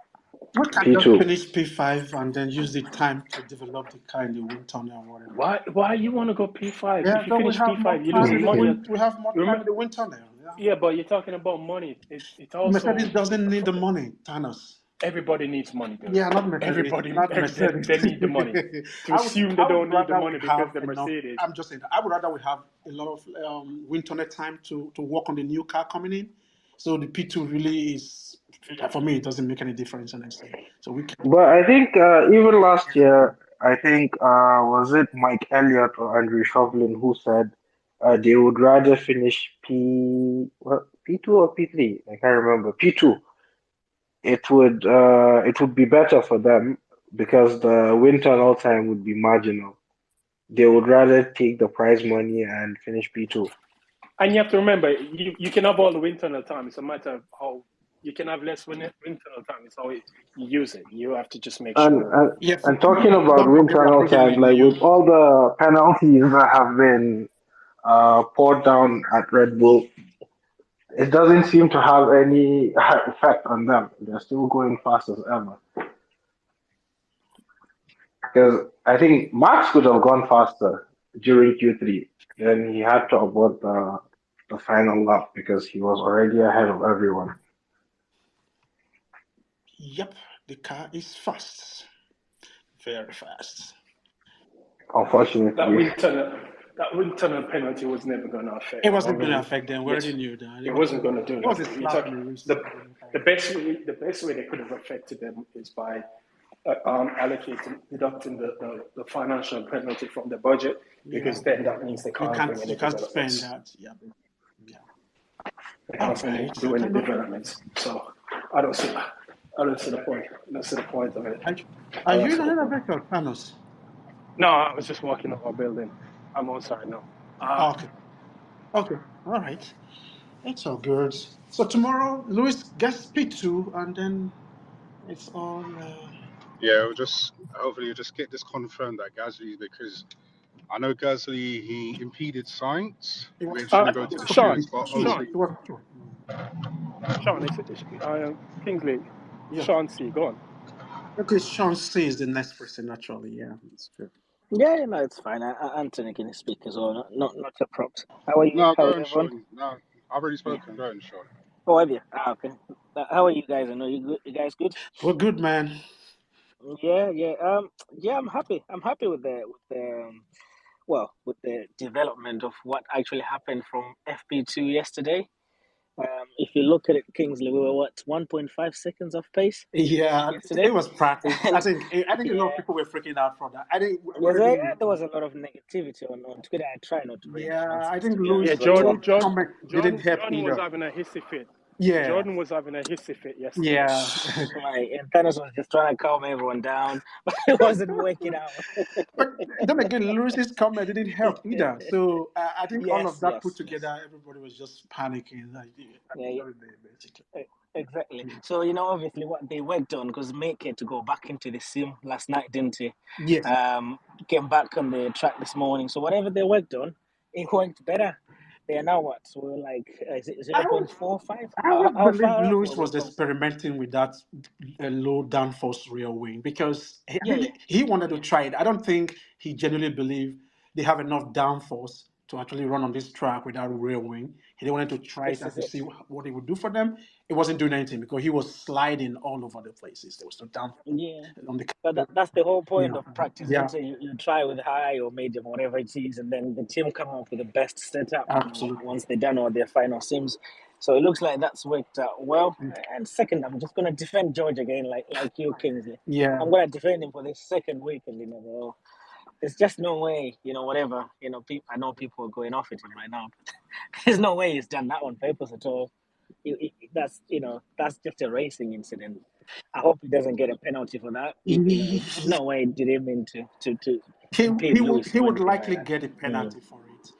We can just finish P5 and then use the time to develop the car in the wind tunnel or whatever. Why you want to go P5? Yeah, if you finish P5, you lose money. We have more time in the wind tunnel. Yeah, but you're talking about money. It also Mercedes doesn't need the money, Thanos. Everybody needs money, dude. Yeah, not Mercedes. Everybody, not Mercedes. They need the money. To assume they don't need the money because they're Mercedes. I'm just saying that. I would rather we have a lot of wind tunnel time to work on the new car coming in. So the P2 really is, for me, it doesn't make any difference, honestly. So we can. But I think even last year, I think was it Mike Elliott or Andrew Shovlin who said they would rather finish P2 or P3? I can't remember. P2. It would be better for them because the wind tunnel time would be marginal. They would rather take the prize money and finish P2. And you have to remember, you can have all the wind tunnel time. It's a matter of how you can have less wind tunnel time. It's how you use it. You have to just make sure. And talking about wind tunnel time, like with all the penalties that have been poured down at Red Bull, it doesn't seem to have any effect on them. They're still going fast as ever. Because I think Max could have gone faster during Q3. Then he had to abort the final lap because he was already ahead of everyone. Yep, the car is fast. Very fast. Unfortunately. That wind tunnel penalty was never going to affect. It wasn't going to affect them. We already knew that. It wasn't going to do that. The best way they could have affected them is by deducting the financial penalty from the budget, because then that means they can't bring any developments. Spend that. Yeah. They can't do any developments. So I don't see the point. I don't see the point of it. Are you in another vehicle, Thanos? No, I was just walking up our building. I'm outside now. Okay. All right. It's all good. So tomorrow, Lewis gets P2, and then it's all. Yeah, hopefully we'll just get this confirmed that Gasly, because I know Gasly, he impeded Sainz, which will go to the Sean, Kingsley, yeah. Sean C, go on. Okay, Sean C is the next person, naturally. Yeah, that's true. Yeah, no, it's fine. Anthony can speak as well. Not a prompt. How are you? No, go on, Sean. No, I've already spoken. Go on, Sean. Oh, have you? Ah, okay. How are you guys? I know you good. You guys good? We're good, man. Yeah. Yeah. I'm happy. I'm happy with with the development of what actually happened from FP2 yesterday. If you look at it, Kingsley, we were what 1.5 seconds off pace Yeah, it yesterday, was practice. and I think a lot of yeah, people were freaking out from that. I think yes, everybody. there was a lot of negativity on Twitter. I try not to bring that Yeah, I nonsense, think to be Louis Yeah, honest, but Jordan, Jordan, comment didn't Jordan, help Jordan was either. having a hissy fit. Yeah, Jordan was having a hissy fit yesterday. yeah. right, and Thanos was just trying to calm everyone down, but it wasn't working out. But then again, Lewis's comment didn't help either. So I think all of that put Yes. together, everybody was just panicking. Like, at Yeah, the end yeah, of the day, basically. exactly. So obviously, what they worked on because Make had to go back into the sim last night, didn't he? Yes. Came back on the track this morning. So whatever they worked on, it worked better. They are now what? So we're like, is it I 0.45? I would How believe far up were Lewis we was from? experimenting with that low downforce rear wing because I Yeah, think he wanted to yeah. try it. I don't think he genuinely believed they have enough downforce to actually run on this track without a rear wing. He wanted to try it This and is to it. see what it would do for them. It wasn't doing anything because he was sliding all over the places. There was no downforce Yeah. on the But that's the whole yeah, point of practice, yeah, isn't it? You try with high or medium, whatever it is, and then the team come up with the best setup, absolutely. once they're done all their final sims. So it looks like that's worked out well. And second, I'm just going to defend George again, like you, Kingsley. Yeah. I'm going to defend him for this second weekend in a row. There's just no way, whatever, I know people are going off at him right now, but there's no way he's done that on purpose at all. That's just a racing incident. I hope he doesn't get a penalty for that. There's no way he did him mean to impede Lewis He or would anything like likely that. get a Mm. penalty for it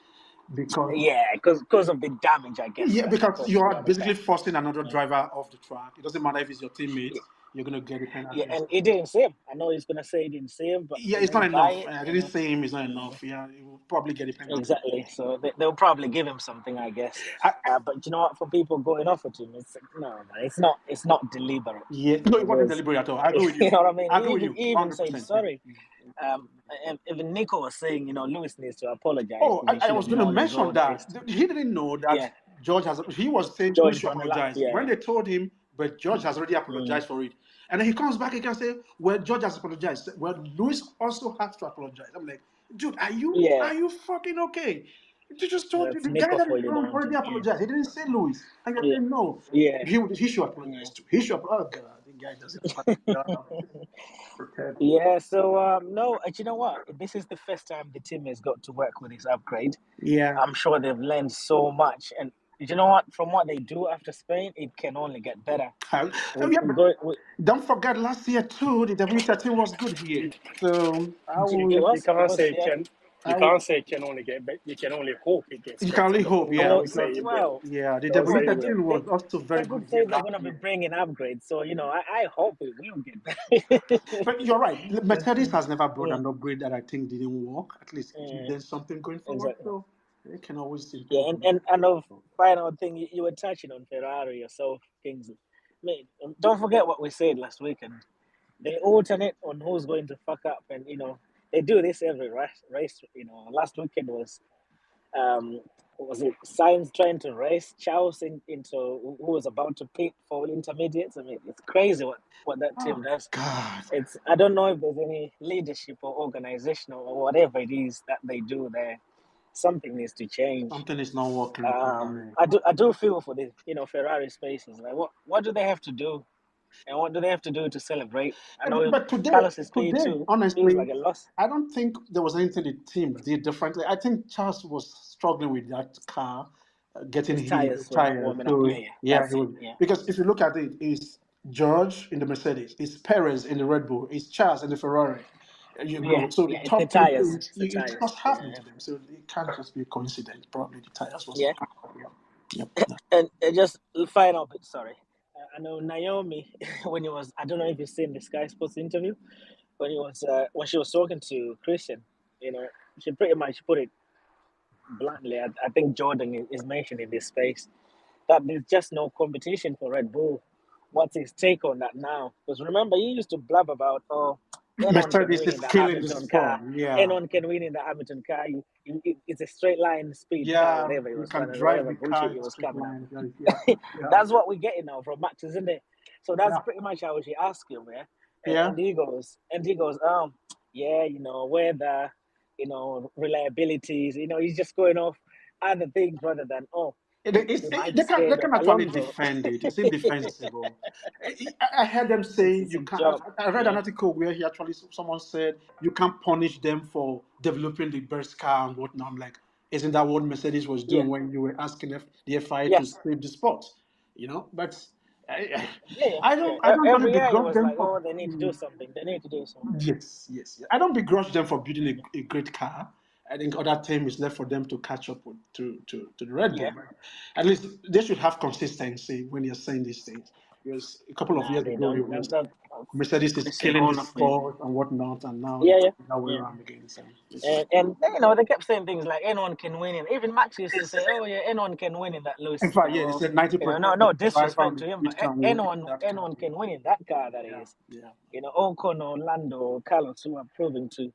because Yeah, because of the damage, I guess yeah, that he because you caused to the are other basically car. forcing another Mm. driver off the track. It doesn't matter if it's your teammate, Yeah, you're gonna get a yeah, penalty. and he didn't see him. I know he's gonna say he didn't see him, but Yeah, it's you not buy enough. it, I didn't say him. It's not Mm. enough. Yeah, he will probably get a penalty. Exactly. So they'll probably give him something, I guess. I, But you know what? For people going off at him, it's no, man. It's not. It's not deliberate yeah, no, it wasn't because deliberate at all. I agree with you you. know what I mean. I agree with you, He even said 100%. Yeah. sorry. And even Nico was saying, Lewis needs to apologize Oh, because he I should was have going to known as mention well that that it's he didn't know that yeah. George has. He was saying Lewis George should gonna laugh. apologize. When Yeah. they told him, but George has already Mm, apologized for it, and then he comes back again and say, "Well, George has apologized. Well, Lewis also has to apologize." I'm like, dude, yeah. are you fucking okay? You just told you That's the guy Nico that for is you, wrong don't already it? apologized. He didn't say Lewis, and you're Yeah. saying no. Yeah. He should Yeah. apologize too. He should. Oh God, the guy doesn't pretend. Yeah, so no, you know what? This is the first time the team has got to work with this upgrade. Yeah. I'm sure they've learned so much, and you know what? From what they do after Spain, it can only get better. Yeah, but don't forget last year too. The W13 was good here, so I It will. You was, it can't was, say it yeah. can. You I will. can't say it can only get better. You can only hope it gets You can better. only hope, yeah, Well, Don't say because it will. well, yeah, the Don't say it they, will. W13 they, was also they very good did here say they're last going to be year. bringing upgrades, so I hope it will get better. But you're right. Mercedes has never brought Mm, an upgrade that I think didn't work. At least give mm, them something going forward, exactly. so they can always Yeah, improve on and of final thing you were touching on Ferrari yourself, Kingsley. Mate, don't forget what we said last weekend. They alternate on who's going to fuck up, and they do this every race. Last weekend was it Sainz trying to race Charles into who was about to pit for intermediates. I mean, it's crazy what that team Oh does. God, I don't know if there's any leadership or organization or whatever it is that they do there. Something needs to change. something is not working with Ferrari. I do feel for the Ferrari spaces. Like what do they have to do, and what do they have to do to celebrate? I know But Carlos's today, P2 feels honestly, like a loss. I don't think there was anything the team did differently. I think Charles was struggling with that car, getting His heat, tires were not tires. warming up. So Yeah, yeah, that's he it. was Yeah, because if you look at it, it's George in the Mercedes, it's Perez in the Red Bull, it's Charles in the Ferrari. You yeah, go. So the yeah. It's the top three tires. things It's the it's tires. just happening Yeah, to them. So it can't just be a coincidence. Probably the tires was a yeah. big problem. Yep. And just final bit. Sorry, I know Naomi when he was. I don't know if you've seen the Sky Sports interview when he was when she was talking to Christian. You know, she pretty much put it bluntly. I think Jordan is mentioned in this space that there's just no competition for Red Bull. What's his take on that now? Because remember, he used to blab about, anyone can Mercedes win is in the killing the Hamilton car. sport. Yeah. Anyone can win in the Hamilton car. You it's a straight line speed car, whatever it you was can trying to, drive whatever the car bullshit in it a was straight coming up line. with. Yeah. That's what we're getting now from Max, isn't it? So that's Yeah. pretty much how she asked him, yeah. Yeah. And he goes, yeah, weather, reliabilities, he's just going off other things rather than we might be They scared of can actually Alonso. defend it. It's indefensible. I heard them saying It's you a can't. job. I read an Yeah. article where someone said you can't punish them for developing the best car and whatnot. I'm like, isn't that what Mercedes was Yeah. doing when you were asking the FIA to Yes. save the sport? But Yeah. I don't really Every year it begrudge was them like, for. they need to do something. They need to do something. Yes. I don't begrudge them for building a great car. I think other time is left for them to catch up to the Red Bull. Yeah. But at least they should have consistency when you're saying these things. Because a couple of Nah, years they ago, don't. it was That's Mercedes is missing killing the all of it. sport and whatnot, and now Yeah, it's yeah, the other way yeah. around again. So And they kept saying things like anyone can win it. Even Max used to say, "Oh yeah, anyone can win in that in Lewis." fact, yeah, they said 90% of No the driver on disrespect the to him, but grid can win that car. anyone can win in that car. That is, Yeah. Ocon, Orlando, Carlos, who are proving to,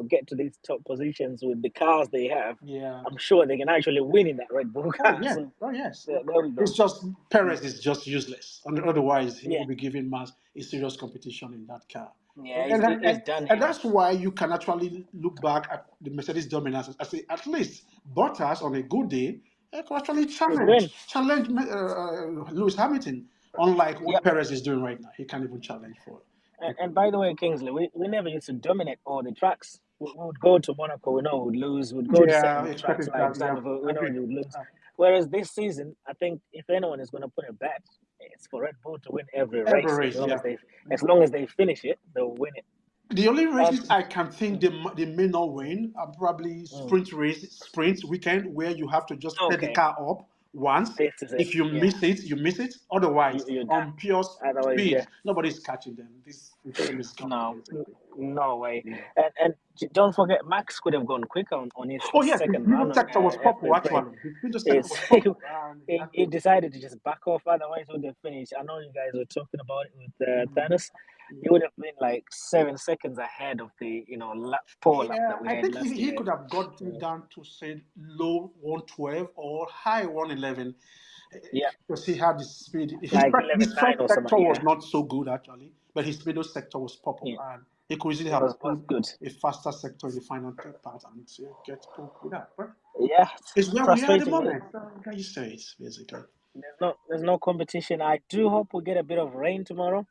get to these top positions with the cars they have. Yeah. I'm sure they can actually win in that Red Bull car. Yes. So Oh, yes. there we It's go. just Perez is just useless. Otherwise, he Yeah, will be giving Mass a serious competition in that car. yeah, And, he's and, done and him. that's why you can actually look back at the Mercedes dominance and say at least Bottas on a good day could actually Could win. challenge Lewis Hamilton. Unlike what Yep. Perez is doing right now, he can't even challenge for it. And by the way, Kingsley, we never used to dominate all the tracks. We would go to Monaco, we know we'd lose. We'd go to Yeah, certain tracks expected like that. Yeah, Zandvoort, we know agree. we would lose. Whereas this season, I think if anyone is going to put a bet, it's for Red Bull to win every Every race. race, yeah. As long as they finish it, they'll win it. The only And races I can think they may not win are probably sprint weekend, where you have to just set the okay, car up once. this is it. If you Yeah, miss it, you miss it. Otherwise, you're done. on pure Otherwise, speed, yeah. nobody's catching them. This team is gone, No, basically. no way. Yeah. And don't forget, Max could have gone quicker on his Oh yes, his second middle run on sector was purple FP3. actually. His middle sector Is was purple, and he had he decided to just back off. Otherwise, he would have finished. I know you guys were talking about it with Thanos. He would have been like 7 seconds ahead of the pole lap Yeah, that we I had think last he year. could have got it down to say low 112 or high 111 Yeah, because he had the speed. like His 11.9 first or something. sector was Yeah, not so good actually, but his middle sector was purple, yeah, and he could easily it have was pulled good. a faster sector in the final part and get pulled with that. But Yeah, it's where we are at the frustrating. moment. Can you say it basically? There's no competition. I do hope we get a bit of rain tomorrow.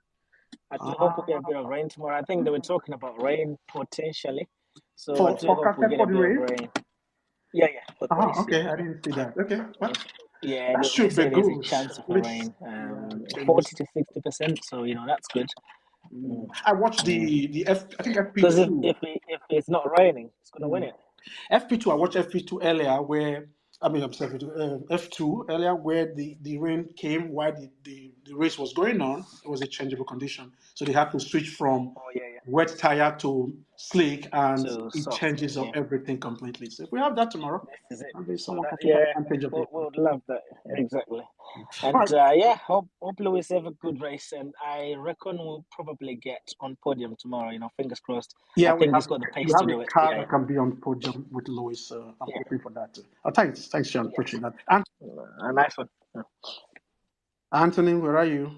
I do hope we get a bit of Uh, rain tomorrow. I think they were talking about rain potentially. So I for do hope we forecasted get a for the bit of race. rain. Yeah, for the race, yeah. Okay, I didn't see that. Okay, well, Yeah, that they should be say there's a good. chance of At a least, rain, yeah, then 40 to 60%. So that's good. I watched I think Because FP2. if it's not raining, it's gonna win it. FP2, I watched FP2 earlier where, I'm sorry, F2 earlier where the rain came while the race was going on. It was a changeable condition. So they had to switch from Oh yeah. wet tire to slick and So it soft. changes up Yeah, everything completely. So if we have that tomorrow, this is it. maybe So someone that can take advantage of we it. would love that exactly. All And right. hope Lewis have a good race, and I reckon we'll probably get on podium tomorrow. Fingers crossed. I Yeah, think he's got the we pace to have a do it. car Yeah, that can be on podium with Lewis. I'm yeah, hoping for that too. Oh, thanks, Sean. yes. Appreciate that. And A nice one. Anthony, where are you?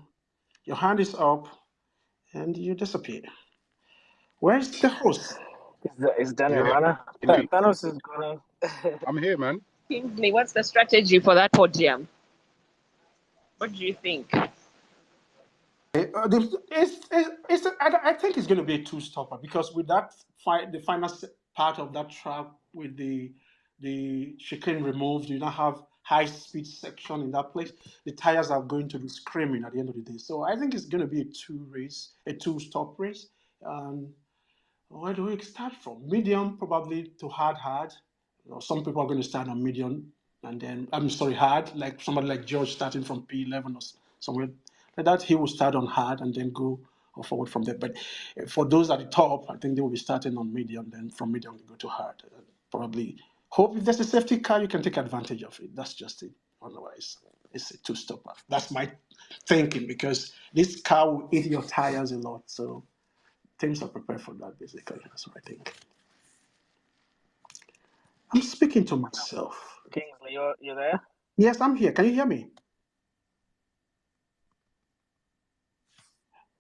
Your hand is up and you disappear. Where's the host? Is Daniel Yeah, Rana? can you hear me? Thanos is gonna. I'm here, man. Kingsley, what's the strategy for that podium? What do you think? I think it's going to be a two-stopper because with that fight, the final part of that track with the chicane removed, you now have high-speed section in that place. The tires are going to be screaming at the end of the day. So I think it's going to be a two-stop race. Um, Where do we start from? Medium, probably to hard. Some people are going to start on medium, and then hard. Like somebody like George starting from P11 or somewhere like that. He will start on hard and then go forward from there. But for those at the top, I think they will be starting on medium. Then from medium they go to hard. Probably hope if there's a safety car, you can take advantage of it. That's just it. Otherwise, it's a two-stopper. That's my thinking because this car will eat your tires a lot. So teams are prepared for that, basically. That's what I think. I'm speaking to myself. Kingsley, you're there? Yes, I'm here. Can you hear me?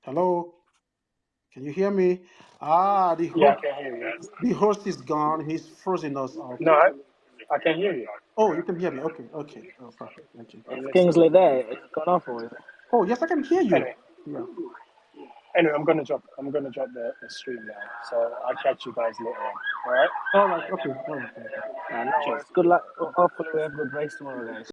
Hello? Can you hear me? I can hear you. The host is gone. He's frozen us up. No, I can hear you. Oh, you can hear me. Okay. Oh, perfect. Thank you. Is Kingsley there? Is it gone off or is it? Oh, yes, I can hear you. Anyway. Yeah. Anyway, I'm gonna drop the stream now. So I'll catch you guys later on. All right? All right. Okay. All right. No worries. Good luck. Hopefully we have good race tomorrow, guys.